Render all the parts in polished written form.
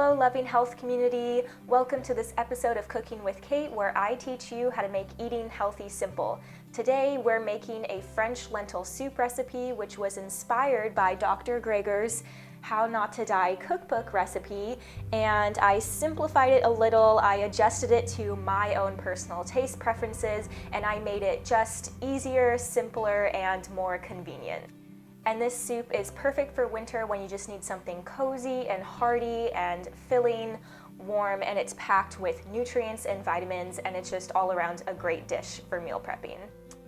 Hello, loving health community. Welcome to this episode of Cooking with Kate, where I teach you how to make eating healthy simple. Today, we're making a French lentil soup recipe, which was inspired by Dr. Greger's How Not to Die cookbook recipe, and I simplified it a little. I adjusted it to my own personal taste preferences, and I made it just easier, simpler, and more convenient. And this soup is perfect for winter when you just need something cozy and hearty and filling, warm, and it's packed with nutrients and vitamins, and it's just all around a great dish for meal prepping.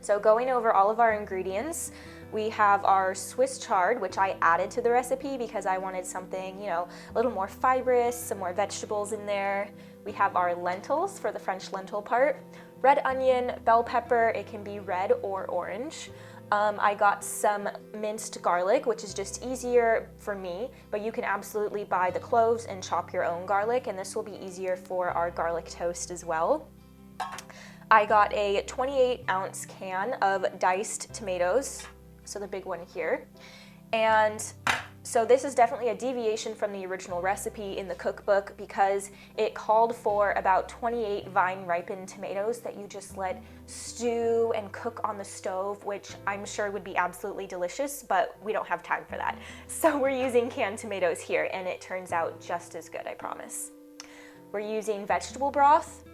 So going over all of our ingredients, we have our Swiss chard, which I added to the recipe because I wanted something, a little more fibrous, some more vegetables in there. We have our lentils for the French lentil part, red onion, bell pepper, it can be red or orange. I got some minced garlic, which is just easier for me, but you can absolutely buy the cloves and chop your own garlic, and this will be easier for our garlic toast as well. I got a 28-ounce can of diced tomatoes, so the big one here. And so this is definitely a deviation from the original recipe in the cookbook because it called for about 28 vine-ripened tomatoes that you just let stew and cook on the stove, which I'm sure would be absolutely delicious, but we don't have time for that. So we're using canned tomatoes here, and it turns out just as good, I promise. We're using vegetable broth.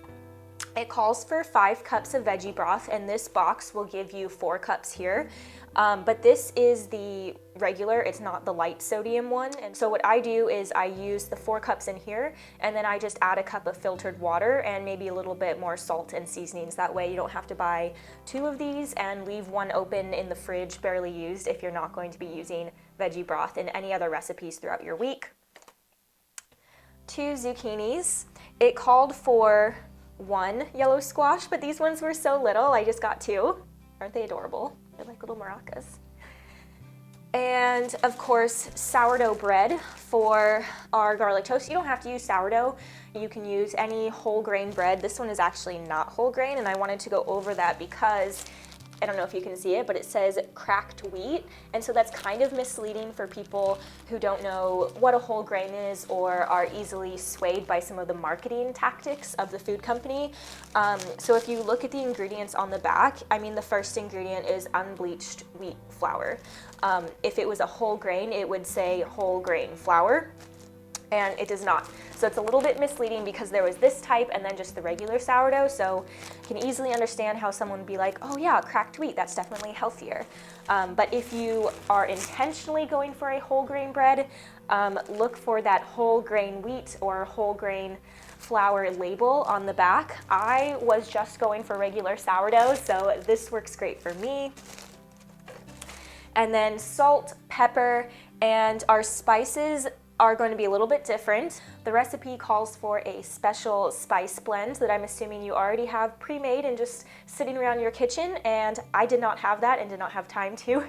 It calls for 5 cups of veggie broth, and this box will give you 4 cups here. But this is the regular, it's not the light sodium one. And so what I do is I use the 4 cups in here, and then I just add a cup of filtered water and maybe a little bit more salt and seasonings. That way you don't have to buy 2 of these and leave one open in the fridge, barely used, if you're not going to be using veggie broth in any other recipes throughout your week. 2 zucchinis. It called for 1 yellow squash, but these ones were so little, I just got 2. Aren't they adorable? They're like little maracas. And of course, sourdough bread for our garlic toast. You don't have to use sourdough. You can use any whole grain bread. This one is actually not whole grain, and I wanted to go over that because I don't know if you can see it, but it says cracked wheat, and so that's kind of misleading for people who don't know what a whole grain is or are easily swayed by some of the marketing tactics of the food company. So if you look at the ingredients on the back, the first ingredient is unbleached wheat flour. If it was a whole grain, it would say whole grain flour, and it does not. So it's a little bit misleading because there was this type and then just the regular sourdough, so you can easily understand how someone would be like, oh yeah, cracked wheat, that's definitely healthier. But if you are intentionally going for a whole grain bread, look for that whole grain wheat or whole grain flour label on the back. I was just going for regular sourdough, so this works great for me. And then salt, pepper, and our spices are going to be a little bit different. The recipe calls for a special spice blend that I'm assuming you already have pre-made and just sitting around your kitchen, and I did not have that and did not have time to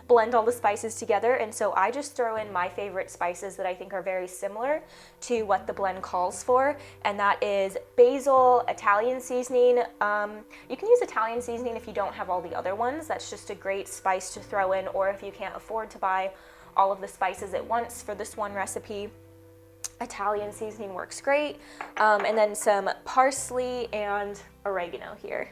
blend all the spices together, and so I just throw in my favorite spices that I think are very similar to what the blend calls for, and that is basil, Italian seasoning. You can use Italian seasoning if you don't have all the other ones. That's just a great spice to throw in, or if you can't afford to buy all of the spices at once for this one recipe, Italian seasoning works great. And then some parsley and oregano here.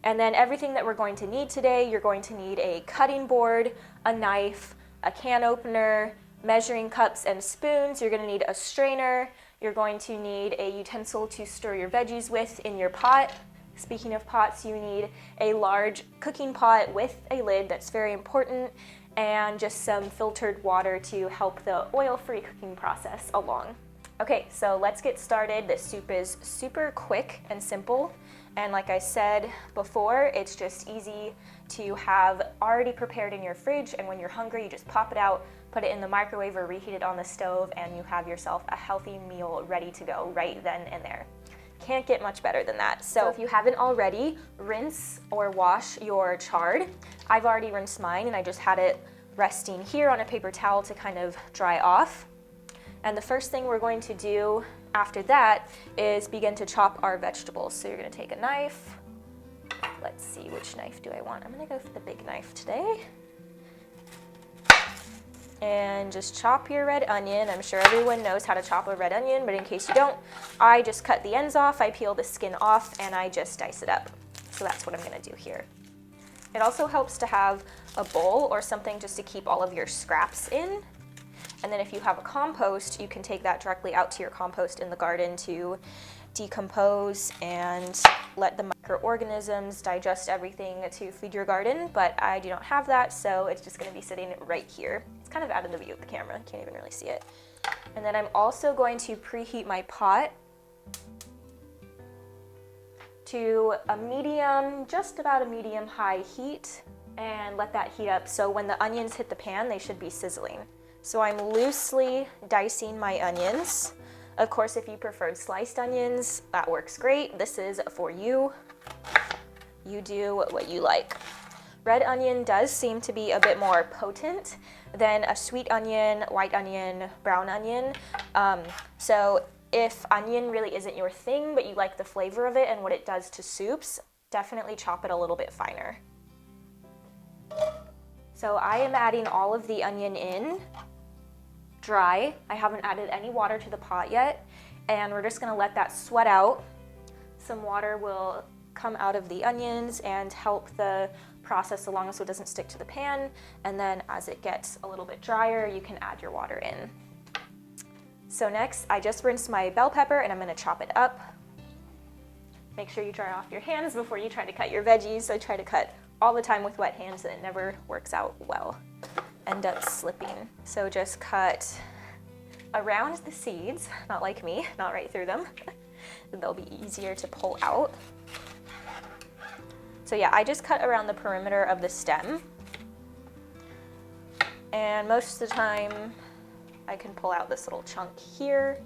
And then everything that we're going to need today, you're going to need a cutting board, a knife, a can opener, measuring cups and spoons. You're going to need a strainer. You're going to need a utensil to stir your veggies with in your pot. Speaking of pots, you need a large cooking pot with a lid, that's very important, and just some filtered water to help the oil-free cooking process along. Okay, so let's get started. This soup is super quick and simple, and like I said before, it's just easy to have already prepared in your fridge, and when you're hungry, you just pop it out, put it in the microwave or reheat it on the stove, and you have yourself a healthy meal ready to go right then and there. Can't get much better than that. So if you haven't already, rinse or wash your chard. I've already rinsed mine, and I just had it resting here on a paper towel to kind of dry off. And the first thing we're going to do after that is begin to chop our vegetables. So you're going to take a knife. Let's see, which knife do I want? I'm going to go for the big knife today. And just chop your red onion. I'm sure everyone knows how to chop a red onion, but in case you don't, I just cut the ends off, I peel the skin off, and I just dice it up. So that's what I'm gonna do here. It also helps to have a bowl or something just to keep all of your scraps in. And then if you have a compost, you can take that directly out to your compost in the garden to decompose and let the microorganisms digest everything to feed your garden, but I do not have that, so it's just gonna be sitting right here. It's kind of out of the view of the camera, you can't even really see it. And then I'm also going to preheat my pot to a medium, just about a medium-high heat, and let that heat up so when the onions hit the pan, they should be sizzling. So I'm loosely dicing my onions. Of course, if you preferred sliced onions, that works great. This is for you. You do what you like. Red onion does seem to be a bit more potent than a sweet onion, white onion, brown onion. So if onion really isn't your thing, but you like the flavor of it and what it does to soups, definitely chop it a little bit finer. So I am adding all of the onion in dry. I haven't added any water to the pot yet, and we're just gonna let that sweat out. Some water will come out of the onions and help the process along so it doesn't stick to the pan, and then as it gets a little bit drier, you can add your water in. So next, I just rinsed my bell pepper and I'm gonna chop it up. Make sure you dry off your hands before you try to cut your veggies. I try to cut all the time with wet hands and it never works out well. End up slipping. So just cut around the seeds, not like me, not right through them. They'll be easier to pull out. So yeah, I just cut around the perimeter of the stem. And most of the time, I can pull out this little chunk here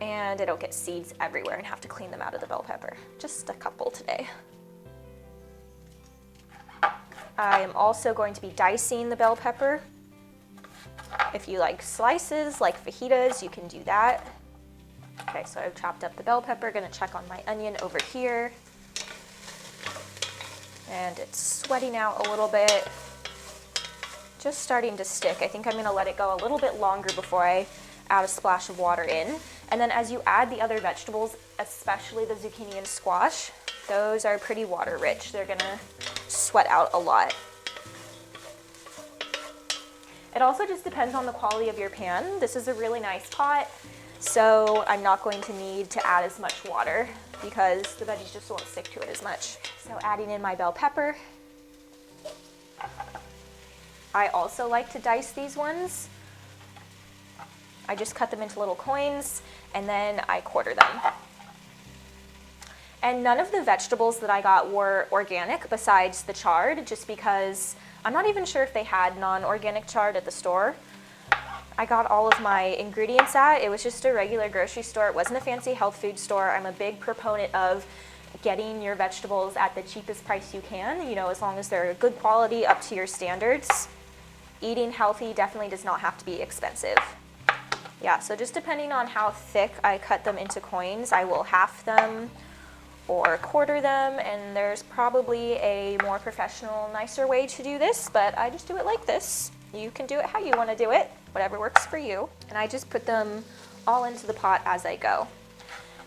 and I don't get seeds everywhere and have to clean them out of the bell pepper. Just a couple today. I am also going to be dicing the bell pepper. If you like slices, like fajitas, you can do that. Okay, so I've chopped up the bell pepper, gonna check on my onion over here. And it's sweating out a little bit. Just starting to stick. I think I'm gonna let it go a little bit longer before I add a splash of water in. And then as you add the other vegetables, especially the zucchini and squash, those are pretty water rich. They're gonna sweat out a lot. It also just depends on the quality of your pan. This is a really nice pot, so I'm not going to need to add as much water because the veggies just won't stick to it as much. So adding in my bell pepper. I also like to dice these ones. I just cut them into little coins and then I quarter them. And none of the vegetables that I got were organic besides the chard, just because I'm not even sure if they had non-organic chard at the store. I got all of my ingredients at, it was just a regular grocery store. It wasn't a fancy health food store. I'm a big proponent of getting your vegetables at the cheapest price you can, you know, as long as they're good quality up to your standards. Eating healthy definitely does not have to be expensive. Yeah, so just depending on how thick I cut them into coins, I will half them or quarter them, and there's probably a more professional, nicer way to do this, but I just do it like this. You can do it how you want to do it, whatever works for you. And I just put them all into the pot as I go.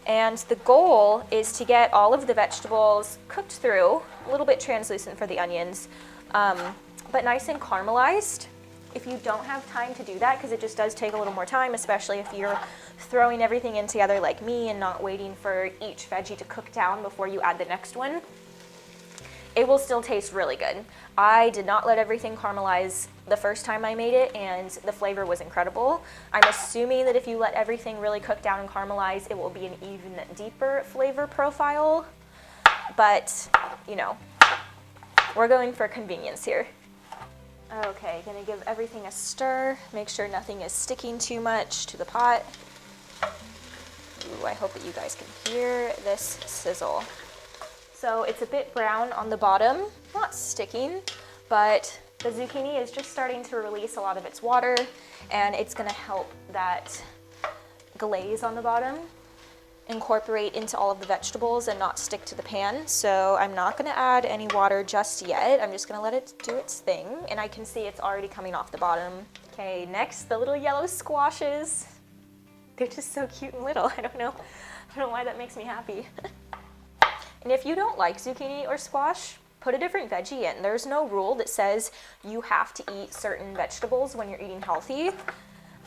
And the goal is to get all of the vegetables cooked through, a little bit translucent for the onions, but nice and caramelized. If you don't have time to do that, because it just does take a little more time, especially if you're throwing everything in together like me and not waiting for each veggie to cook down before you add the next one, it will still taste really good. I did not let everything caramelize the first time I made it, and the flavor was incredible. I'm assuming that if you let everything really cook down and caramelize, it will be an even deeper flavor profile, but you know, we're going for convenience here. Okay, gonna give everything a stir, make sure nothing is sticking too much to the pot. Ooh, I hope that you guys can hear this sizzle. So it's a bit brown on the bottom, not sticking, but the zucchini is just starting to release a lot of its water, and it's gonna help that glaze on the bottom. incorporate into all of the vegetables and not stick to the pan. So I'm not gonna add any water just yet. I'm just gonna let it do its thing, and I can see it's already coming off the bottom. Okay, next, the little yellow squashes. They're just so cute and little. I don't know why that makes me happy. And if you don't like zucchini or squash, put a different veggie in. There's no rule that says you have to eat certain vegetables when you're eating healthy.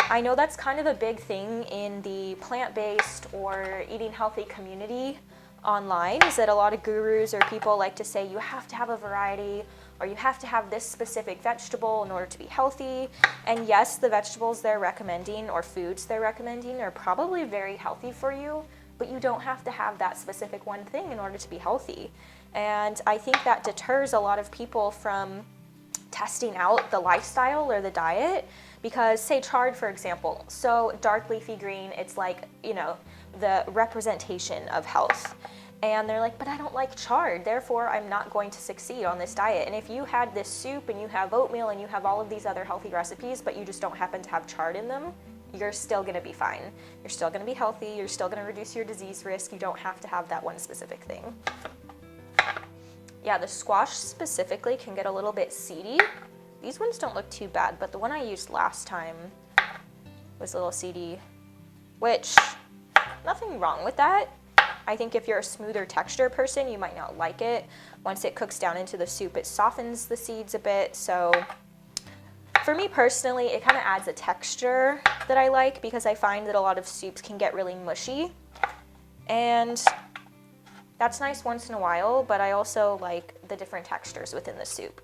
I know that's kind of a big thing in the plant-based or eating healthy community online, is that a lot of gurus or people like to say you have to have a variety or you have to have this specific vegetable in order to be healthy. And yes, the vegetables they're recommending or foods they're recommending are probably very healthy for you, but you don't have to have that specific one thing in order to be healthy. And I think that deters a lot of people from testing out the lifestyle or the diet, because say chard, for example, so dark leafy green, it's like, you know, the representation of health. And they're like, but I don't like chard, therefore I'm not going to succeed on this diet. And if you had this soup and you have oatmeal and you have all of these other healthy recipes, but you just don't happen to have chard in them, you're still gonna be fine. You're still gonna be healthy, you're still gonna reduce your disease risk. You don't have to have that one specific thing. Yeah, the squash specifically can get a little bit seedy. These ones don't look too bad, but the one I used last time was a little seedy, which, nothing wrong with that. I think if you're a smoother texture person, you might not like it. Once it cooks down into the soup, it softens the seeds a bit. So for me personally, it kind of adds a texture that I like, because I find that a lot of soups can get really mushy. And that's nice once in a while, but I also like the different textures within the soup.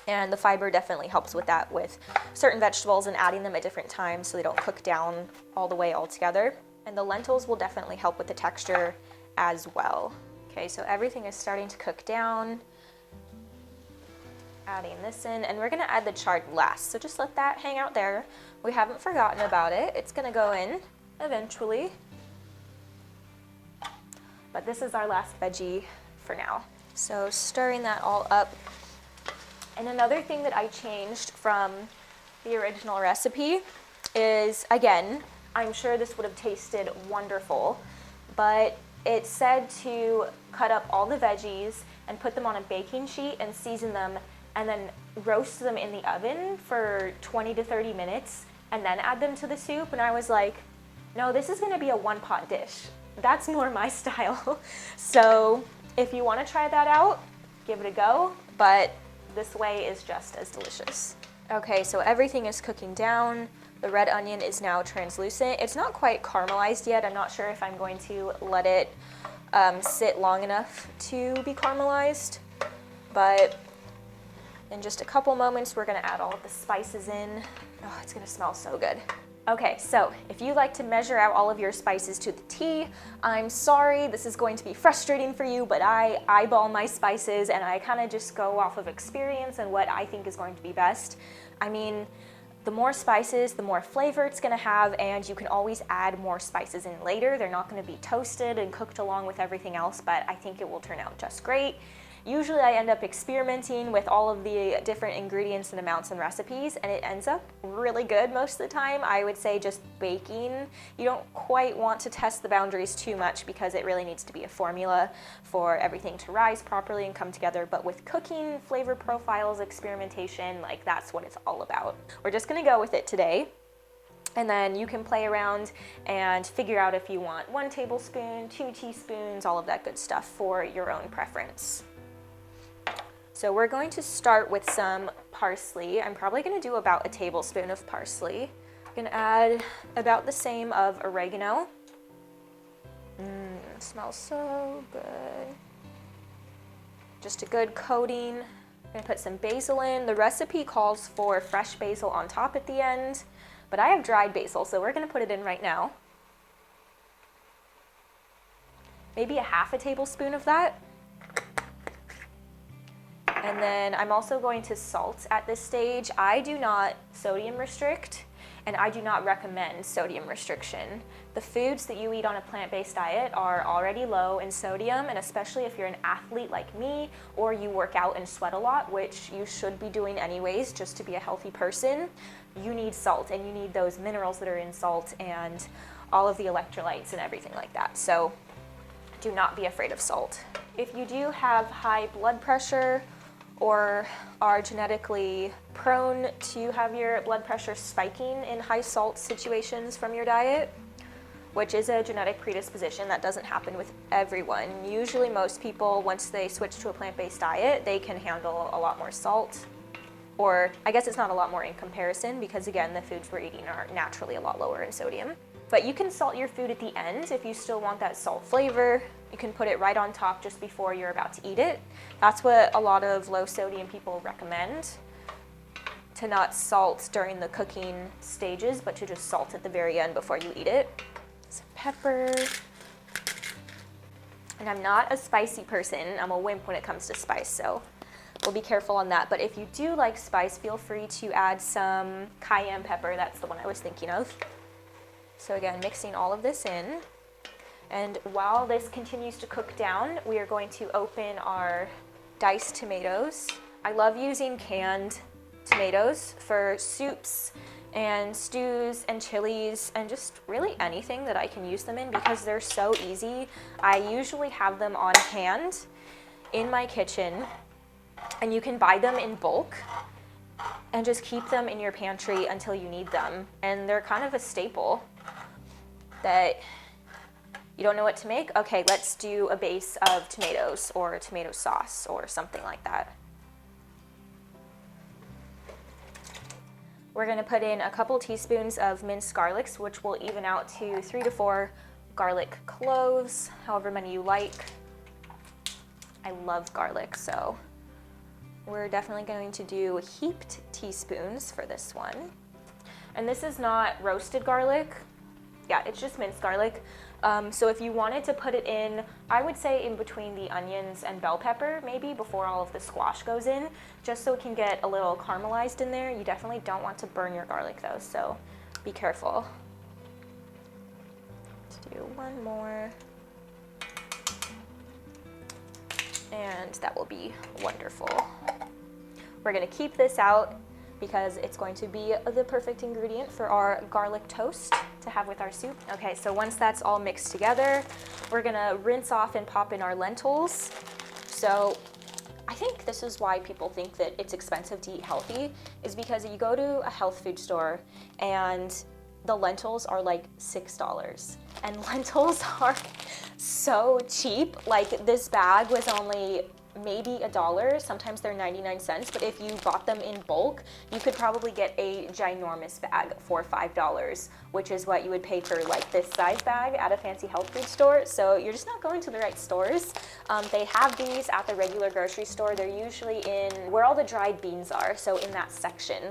And the fiber definitely helps with that, with certain vegetables and adding them at different times so they don't cook down all the way all together. And the lentils will definitely help with the texture as well. Okay, so everything is starting to cook down. Adding this in, and we're gonna add the chard last, so just let that hang out there. We haven't forgotten about it. It's gonna go in eventually. But this is our last veggie for now. So stirring that all up. And another thing that I changed from the original recipe is, again, I'm sure this would have tasted wonderful, but it said to cut up all the veggies and put them on a baking sheet and season them and then roast them in the oven for 20 to 30 minutes and then add them to the soup. And I was like, no, this is gonna be a one-pot dish. That's more my style. So if you wanna try that out, give it a go, but this way is just as delicious. Okay, so everything is cooking down. The red onion is now translucent. It's not quite caramelized yet. I'm not sure if I'm going to let it sit long enough to be caramelized, but in just a couple moments, we're gonna add all of the spices in. Oh, it's gonna smell so good. Okay, so if you like to measure out all of your spices to the T, I'm sorry, this is going to be frustrating for you, but I eyeball my spices and I kind of just go off of experience and what I think is going to be best. I mean, the more spices, the more flavor it's gonna have, and you can always add more spices in later. They're not gonna be toasted and cooked along with everything else, but I think it will turn out just great. Usually I end up experimenting with all of the different ingredients and amounts and recipes, and it ends up really good most of the time. I would say just baking, you don't quite want to test the boundaries too much because it really needs to be a formula for everything to rise properly and come together. But with cooking, flavor profiles, experimentation, like that's what it's all about. We're just gonna go with it today. And then you can play around and figure out if you want 1 tablespoon, 2 teaspoons, all of that good stuff for your own preference. So we're going to start with some parsley. I'm probably gonna do about 1 tablespoon of parsley. I'm gonna add about the same of oregano. It smells so good. Just a good coating. I'm gonna put some basil in. The recipe calls for fresh basil on top at the end, but I have dried basil, so we're gonna put it in right now. Maybe 1/2 tablespoon of that. And then I'm also going to salt at this stage. I do not sodium restrict, and I do not recommend sodium restriction. The foods that you eat on a plant-based diet are already low in sodium, and especially if you're an athlete like me, or you work out and sweat a lot, which you should be doing anyways just to be a healthy person, you need salt, and you need those minerals that are in salt and all of the electrolytes and everything like that. So do not be afraid of salt. If you do have high blood pressure or are genetically prone to have your blood pressure spiking in high salt situations from your diet, which is a genetic predisposition that doesn't happen with everyone. Usually most people, once they switch to a plant-based diet, they can handle a lot more salt. Or I guess it's not a lot more in comparison because again, the foods we're eating are naturally a lot lower in sodium. But you can salt your food at the end if you still want that salt flavor. You can put it right on top just before you're about to eat it. That's what a lot of low sodium people recommend, to not salt during the cooking stages, but to just salt at the very end before you eat it. Some pepper. And I'm not a spicy person. I'm a wimp when it comes to spice, so we'll be careful on that. But if you do like spice, feel free to add some cayenne pepper. That's the one I was thinking of. So again, mixing all of this in. And while this continues to cook down, we are going to open our diced tomatoes. I love using canned tomatoes for soups and stews and chilies and just really anything that I can use them in because they're so easy. I usually have them on hand in my kitchen, and you can buy them in bulk and just keep them in your pantry until you need them. And they're kind of a staple that you don't know what to make. Okay, let's do a base of tomatoes or tomato sauce or something like that. We're gonna put in a couple teaspoons of minced garlics, which will even out to 3 to 4 garlic cloves, however many you like. I love garlic, so we're definitely going to do heaped teaspoons for this one. And this is not roasted garlic. Yeah, it's just minced garlic. So if you wanted to put it in, I would say in between the onions and bell pepper, maybe before all of the squash goes in, just so it can get a little caramelized in there. You definitely don't want to burn your garlic though, so be careful. Let's do one more. And that will be wonderful. We're gonna keep this out because it's going to be the perfect ingredient for our garlic toast to have with our soup. Okay, so once that's all mixed together, we're gonna rinse off and pop in our lentils. So I think this is why people think that it's expensive to eat healthy, is because you go to a health food store and the lentils are like $6. And lentils are so cheap. Like this bag was only maybe $1, sometimes they're 99 cents, but if you bought them in bulk, you could probably get a ginormous bag for $5, which is what you would pay for like this size bag at a fancy health food store. So you're just not going to the right stores. They have these at the regular grocery store. They're usually in where all the dried beans are, so in that section.